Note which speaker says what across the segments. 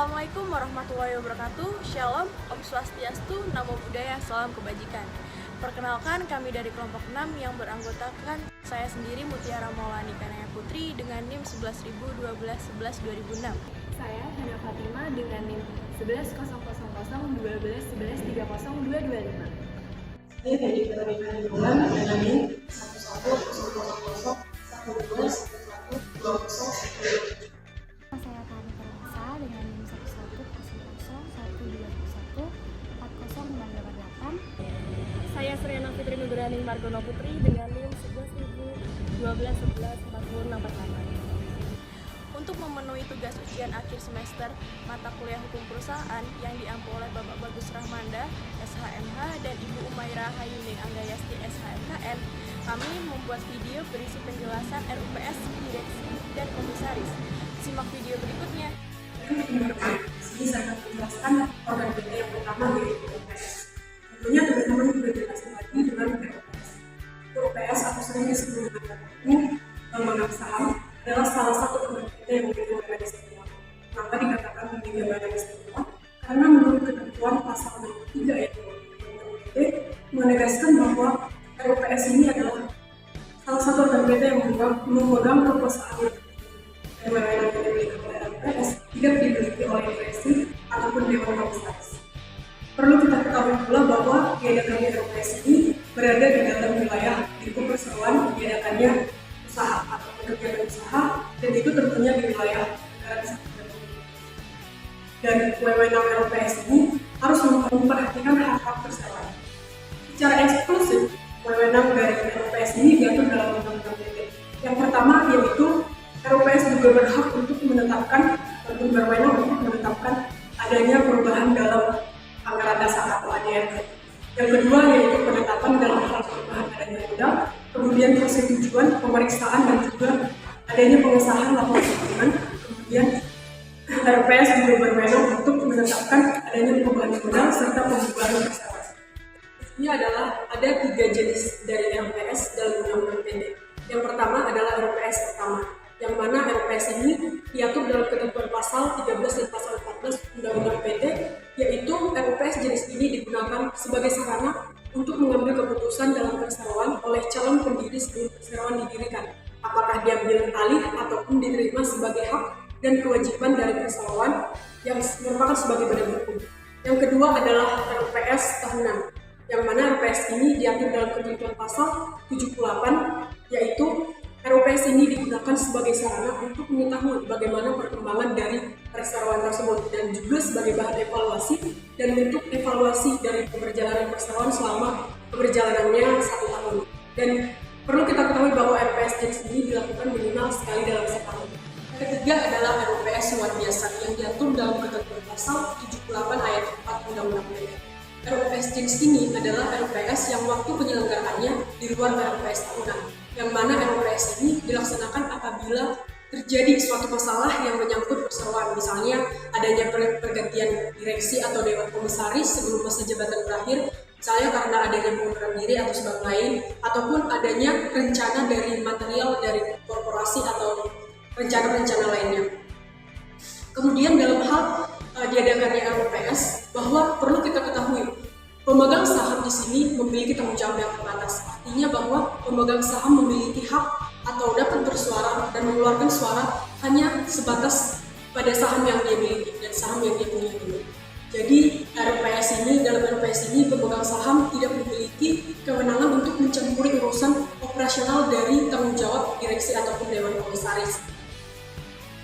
Speaker 1: Assalamualaikum warahmatullahi wabarakatuh. Shalom, Om Swastiastu, Namo Buddhaya, Salam Kebajikan. Perkenalkan, kami dari kelompok 6 yang beranggotakan saya sendiri Mutiara Maulani Kanaya Putri dengan NIM 11.012.11.2006.
Speaker 2: Saya Hana Fatima dengan NIM 11.000.12.11.30.225.
Speaker 3: Saya Hedi Katarina Yulan dengan NIM 11.000.12.11.20.
Speaker 4: Saya Tani Permasa dengan NIM 11.0.01.40.40.988.
Speaker 2: Saya Sriana Fitri Nugraning Margono Putri dengan NIM 11.012.11.40.648.
Speaker 1: Untuk memenuhi tugas ujian akhir semester mata kuliah hukum perusahaan yang diampu oleh Bapak Bagus Rahmanda, SHMH, dan Ibu Umairah Hayuning Anggayasti, SHMKN, kami membuat video berisi penjelasan RUPS, direksi, dan komisaris. Simak video berikutnya.
Speaker 3: Sini saya akan menjelaskan organ PT yang pertama yaitu RUPS. Tentunya teman-teman sudah jelas lagi dengan RUPS. RUPS atau sering disebut dengan pemegang saham adalah salah satu organ PT yang memiliki badan istimewa. Kenapa dikatakan memiliki badan istimewa? Karena menurut ketentuan pasal 63 ayat 2 Undang-Undang PT menegaskan bahwa RUPS ini adalah salah satu organ PT yang memegang kekuasaan dan wewenang yang dimiliki oleh RUPS tidak dimiliki oleh direksi ataupun dewan komisaris. Perlu kita ketahui pula bahwa diadakannya RUPS ini berada di dalam wilayah lingkup perseroan diadakannya usaha atau kegiatan usaha, dan itu tentunya di wilayah negara kesatuan. Dan wewenang RUPS ini harus memperhatikan hak-hak perseroan. Secara eksklusif, wewenang dari RUPS ini diatur dalam Undang-Undang PT. Yang pertama yaitu RUPS juga berhak untuk menetapkan ataupun berwenang untuk menetapkan adanya perubahan dalam anggaran dasar atau ADRT. Yang kedua yaitu penetapan dalam hal perubahan adanya modal, kemudian persetujuan, pemeriksaan, dan juga adanya pengesahan laporan keuangan. Kemudian RUPS juga berwenang untuk menetapkan adanya perubahan modal serta pembubaran perseroan. Ini adalah ada 3 jenis dari RUPS dalam Undang-Undang PT. Yang pertama adalah RUPS pertama, yang mana RUPS ini diatur dalam ketentuan pasal 13 dan pasal 14 Undang-Undang PT, yaitu RUPS jenis ini digunakan sebagai sarana untuk mengambil keputusan dalam perseroan oleh calon pendiri sebelum perseroan didirikan, apakah diambil alih ataupun diterima sebagai hak dan kewajiban dari perseroan yang merupakan sebagai badan hukum. Yang kedua adalah RUPS tahunan, yang mana RUPS ini diatur dalam ketentuan pasal 78, yaitu RUPS ini digunakan sebagai sarana untuk mengetahui bagaimana perkembangan dari perseroan tersebut dan juga sebagai bahan evaluasi dan bentuk evaluasi dari pemberjalanan perseroan selama keberjalanannya 1 tahun. Dan perlu kita ketahui bahwa RUPS jenis ini dilakukan minimal sekali dalam setahun. Yang ketiga adalah RUPS luar biasa yang diatur dalam ketentuan pasal 78 ayat 4 Undang-Undang PT. RUPS jenis ini adalah RUPS yang waktu penyelenggaraannya di luar RUPS tahunan, yang mana RUPS ini dilaksanakan apabila terjadi suatu masalah yang menyangkut perseroan, misalnya adanya pergantian direksi atau dewan komisaris sebelum masa jabatan berakhir, misalnya karena adanya pengunduran diri atau sebab lain, ataupun adanya rencana dari material dari korporasi atau rencana-rencana lainnya. Kemudian dalam hal diadakannya RUPS, bahwa perlu kita ketahui pemegang saham di sini memiliki tanggung jawab yang terbatas. Artinya bahwa pemegang saham memiliki hak atau dapat bersuara dan mengeluarkan suara hanya sebatas pada saham yang dia miliki dan saham yang dia punya dulu. Jadi dalam RUPS ini pemegang saham tidak memiliki kewenangan untuk mencampuri urusan operasional dari tanggung jawab direksi ataupun dewan komisaris.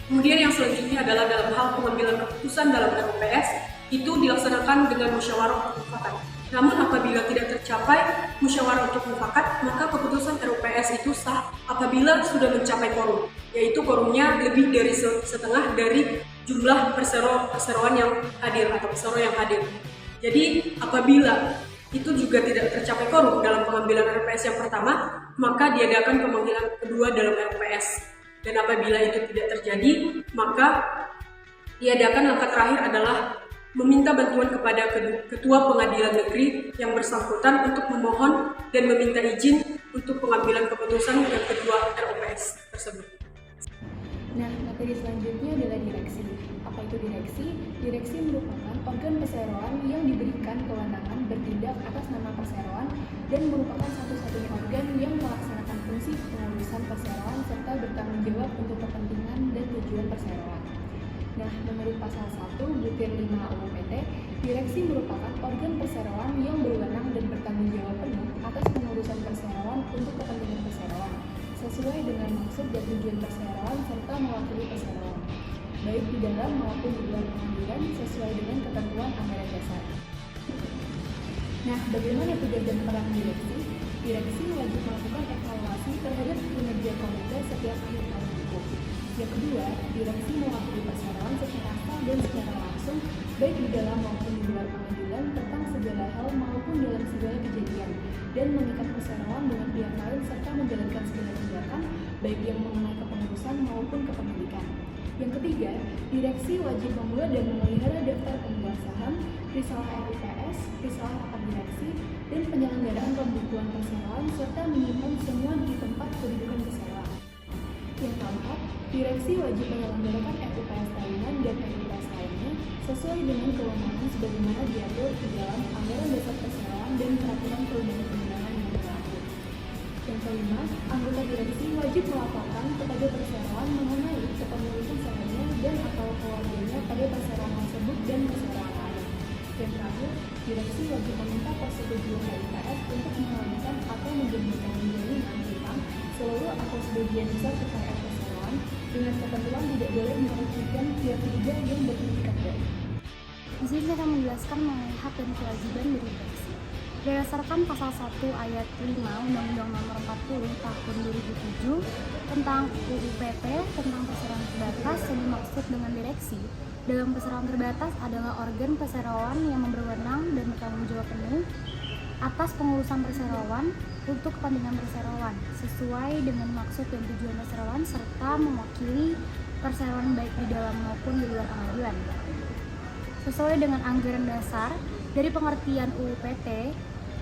Speaker 3: Kemudian yang selanjutnya adalah dalam hal pengambilan keputusan dalam RUPS itu dilaksanakan dengan musyawarah mufakat. Namun apabila tidak tercapai musyawarah untuk mufakat, maka keputusan RUPS itu sah apabila sudah mencapai quorum, yaitu quorumnya lebih dari setengah dari jumlah perseroan yang hadir atau perseroan yang hadir. Jadi apabila itu juga tidak tercapai quorum dalam pengambilan RUPS yang pertama, maka diadakan pemanggilan kedua dalam RUPS. Dan apabila itu tidak terjadi, maka diadakan langkah terakhir adalah meminta bantuan kepada Ketua Pengadilan Negeri yang bersangkutan untuk memohon dan meminta izin untuk pengambilan keputusan yang kedua RUPS tersebut.
Speaker 2: Nah, materi selanjutnya adalah direksi. Apa itu direksi?
Speaker 5: direksi merupakan organ perseroan yang diberikan kewenangan bertindak atas nama perseroan dan merupakan satu-satunya organ yang melaksanakan fungsi pengurusan perseroan serta bertanggung jawab untuk kepentingan dan tujuan perseroan. Nah, menurut pasal 1 butir 5 UU PT, direksi merupakan organ perseroan yang berwenang dan bertanggung jawab penuh atas pengurusan perseroan untuk kepentingan perseroan, sesuai dengan maksud dan tujuan perseroan serta mewakili perseroan, baik di dalam maupun di luar pengadilan sesuai dengan ketentuan anggaran dasar. Nah, bagaimana tugas dan peran direksi? Direksi wajib melakukan evaluasi terhadap kinerja komite setiap akhir tahun hukum. Yang kedua, direksi mewakili perseroan secara sah dan secara langsung, baik di dalam maupun di luar pengadilan tentang segala hal maupun dalam segala kejadian, dan mengikat perseroan dengan pihak lain serta menjalankan segala tindakan, baik yang mengenai kepengurusan maupun kepemilikan. Yang ketiga, direksi wajib membuat dan memelihara daftar pemegang saham, risalah RUPS, risalah rapat direksi, dan penyelenggaraan pembukuan perseroan serta menyimpan semua di tempat kedudukan perseroan. Yang keempat, direksi wajib menyelenggarakan RUPS tahunan dan RUPS lainnya sesuai dengan kewenangan sebagaimana diatur di dalam anggaran dasar perseroan dan peraturan perundang-undangan yang berlaku. Yang kelima, anggota direksi wajib melaporkan kepada perseroan mengenai kepemilikan sahamnya dan atau keluarganya pada perseroan tersebut dan perseroan lain. Yang terakhir, direksi wajib meminta persetujuan dari PS untuk mengalihkan atau menjadikan menjadi angkutan seluruh atau sebagian besar kekayaan perseroan dengan ketentuan tidak boleh merugikan pihak ketiga yang berpredikat baik.
Speaker 4: Di sini saya akan menjelaskan mengenai hak dan kewajiban dari direksi. Berdasarkan pasal 1 ayat 5 Undang-Undang Nomor 40 Tahun 2007 tentang UU PT tentang perseroan terbatas, yang dimaksud dengan direksi dalam perseroan terbatas adalah organ perseroan yang berwenang dan bertanggung jawab penuh atas pengurusan perseroan untuk kepentingan perseroan sesuai dengan maksud dan tujuan perseroan serta mewakili perseroan baik di dalam maupun di luar pengadilan. Sesuai dengan anggaran dasar dari pengertian UU PT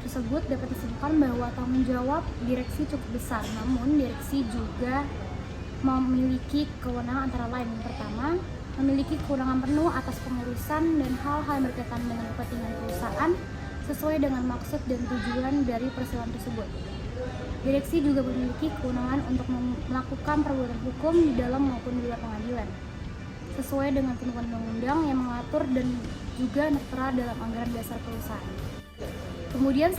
Speaker 4: tersebut dapat disebutkan bahwa tanggung jawab direksi cukup besar, namun direksi juga memiliki kewenangan antara lain. Yang pertama, memiliki kewenangan penuh atas pengurusan dan hal-hal yang berkaitan dengan kepentingan perusahaan sesuai dengan maksud dan tujuan dari perseroan tersebut. Direksi juga memiliki kewenangan untuk melakukan perbuatan hukum di dalam maupun di luar pengadilan, sesuai dengan ketentuan undang-undang yang mengatur dan juga tertera dalam anggaran dasar perusahaan. Kemudian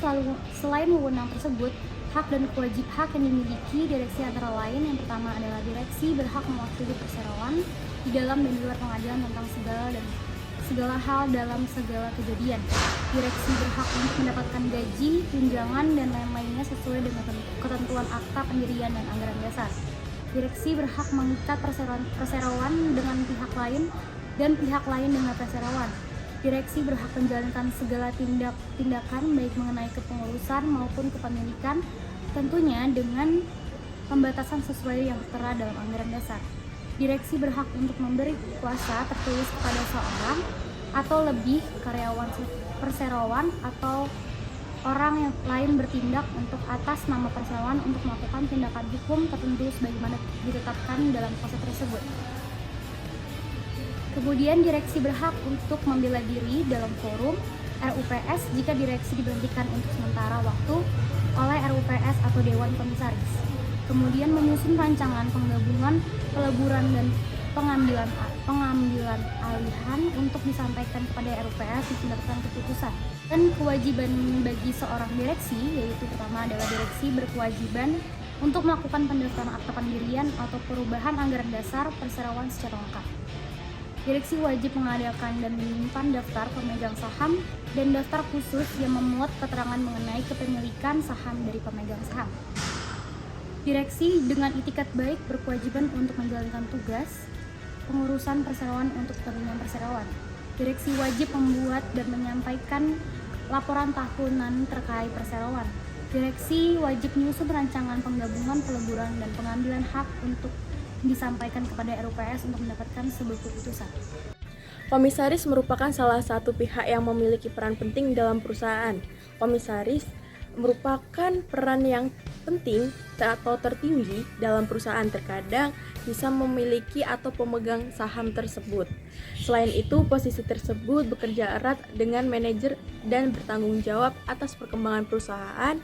Speaker 4: selain wewenang tersebut, hak dan kewajiban hak yang dimiliki direksi antara lain yang pertama adalah direksi berhak mewakili perseroan di dalam dan di luar pengadilan tentang segala hal dalam segala kejadian. Direksi berhak untuk mendapatkan gaji, tunjangan, dan lain-lainnya sesuai dengan ketentuan akta pendirian dan anggaran dasar. Direksi berhak mengikat perseroan dengan pihak lain dan pihak lain dengan perseroan. Direksi berhak menjalankan segala tindakan baik mengenai kepengurusan maupun kepemilikan, tentunya dengan pembatasan sesuai yang tertera dalam anggaran dasar. Direksi berhak untuk memberi kuasa tertulis kepada seorang atau lebih karyawan perseroan atau orang yang lain bertindak untuk atas nama perseroan untuk melakukan tindakan hukum tertentu sebagaimana ditetapkan dalam pasal tersebut. Kemudian direksi berhak untuk membela diri dalam forum RUPS jika direksi diberhentikan untuk sementara waktu oleh RUPS atau Dewan Komisaris. Kemudian menyusun rancangan penggabungan, peleburan, dan pengambilan alihan untuk disampaikan kepada RUPS disebabkan keputusan. Dan kewajiban bagi seorang direksi, yaitu pertama adalah direksi berkewajiban untuk melakukan pendaftaran akta pendirian atau perubahan anggaran dasar perseroan secara lengkap. Direksi wajib mengadakan dan menyimpan daftar pemegang saham dan daftar khusus yang memuat keterangan mengenai kepemilikan saham dari pemegang saham. Direksi dengan itikat baik berkewajiban untuk menjalankan tugas pengurusan perseroan untuk kepentingan perseroan. Direksi wajib membuat dan menyampaikan laporan tahunan terkait perseroan. Direksi wajib menyusun rancangan penggabungan, peleburan, dan pengambilan hak untuk disampaikan kepada RUPS untuk mendapatkan sebuah keputusan.
Speaker 1: Komisaris merupakan salah satu pihak yang memiliki peran penting dalam perusahaan. Komisaris merupakan peran yang penting atau tertinggi dalam perusahaan, terkadang bisa memiliki atau pemegang saham tersebut. Selain itu, posisi tersebut bekerja erat dengan manajer dan bertanggung jawab atas perkembangan perusahaan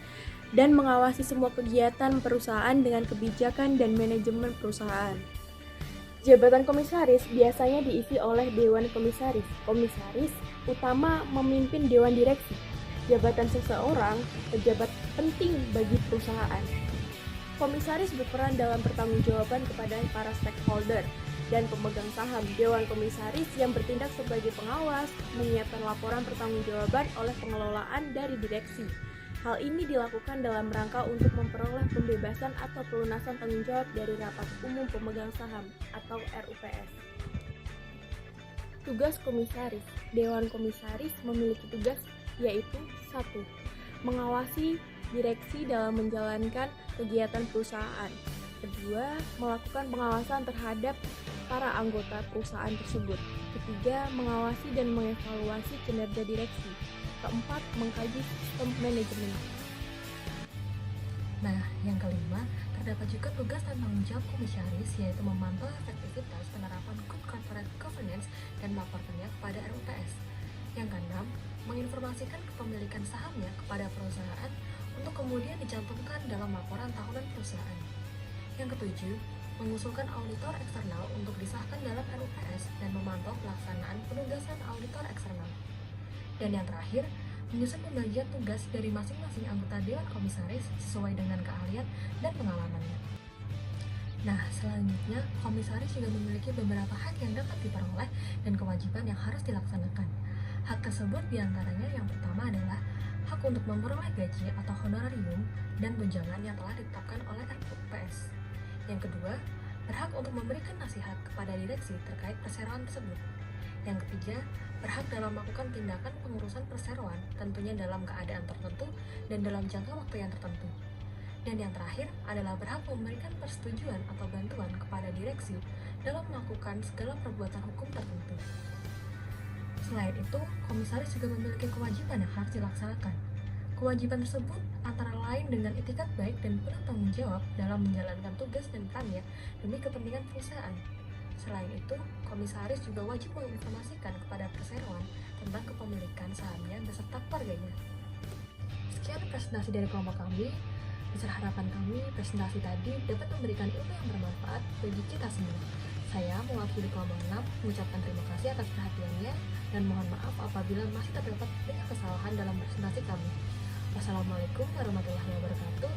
Speaker 1: dan mengawasi semua kegiatan perusahaan dengan kebijakan dan manajemen perusahaan. Jabatan komisaris biasanya diisi oleh Dewan Komisaris. Komisaris utama memimpin Dewan Direksi. Jabatan seseorang pejabat penting bagi perusahaan. Komisaris berperan dalam pertanggungjawaban kepada para stakeholder dan pemegang saham. Dewan Komisaris yang bertindak sebagai pengawas, menyiapkan laporan pertanggungjawaban oleh pengelolaan dari direksi. Hal ini dilakukan dalam rangka untuk memperoleh pembebasan atau pelunasan tanggung jawab dari rapat umum pemegang saham atau RUPS. Tugas komisaris. Dewan Komisaris memiliki tugas yaitu 1. Mengawasi direksi dalam menjalankan kegiatan perusahaan. 2. Melakukan pengawasan terhadap para anggota perusahaan tersebut. 3. Mengawasi dan mengevaluasi kinerja direksi. 4. Mengkaji sistem manajemen.
Speaker 6: Nah, yang kelima, terdapat juga tugas dan tanggung jawab komisaris, yaitu memantau efektivitas penerapan Good Corporate Governance dan melaporkannya kepada RUPS. Yang keenam, menginformasikan kepemilikan sahamnya kepada perusahaan untuk kemudian dicantumkan dalam laporan tahunan perusahaan. Yang ketujuh, mengusulkan auditor eksternal untuk disahkan dalam RUPS dan memantau pelaksanaan penugasan auditor eksternal. Dan yang terakhir, menyusun pembagian tugas dari masing-masing anggota Dewan Komisaris sesuai dengan keahlian dan pengalamannya. Nah, selanjutnya, komisaris juga memiliki beberapa hak yang dapat diperoleh dan kewajiban yang harus dilaksanakan. Hak tersebut diantaranya yang pertama adalah hak untuk memperoleh gaji atau honorarium dan tunjangan yang telah ditetapkan oleh RUPS. Yang kedua, berhak untuk memberikan nasihat kepada direksi terkait perseroan tersebut. Yang ketiga, berhak dalam melakukan tindakan pengurusan perseroan, tentunya dalam keadaan tertentu dan dalam jangka waktu yang tertentu. Dan yang terakhir adalah berhak memberikan persetujuan atau bantuan kepada direksi dalam melakukan segala perbuatan hukum tertentu. Selain itu, komisaris juga memiliki kewajiban yang harus dilaksanakan. Kewajiban tersebut antara lain dengan itikat baik dan penuh tanggung jawab dalam menjalankan tugas dan perannya demi kepentingan perusahaan. Selain itu, komisaris juga wajib menginformasikan kepada perseroan tentang kepemilikan sahamnya beserta keluarganya. Sekian presentasi dari kelompok kami. Besar harapan kami, presentasi tadi dapat memberikan ilmu yang bermanfaat bagi kita semua. Saya mewakili kelompok 6 mengucapkan terima kasih atas perhatiannya dan mohon maaf apabila masih terdapat banyak kesalahan dalam presentasi kami. Wassalamualaikum warahmatullahi wabarakatuh.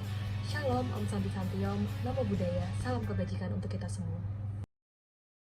Speaker 6: Shalom, Om Santi Santiom, Namo Buddhaya, salam kebajikan untuk kita semua.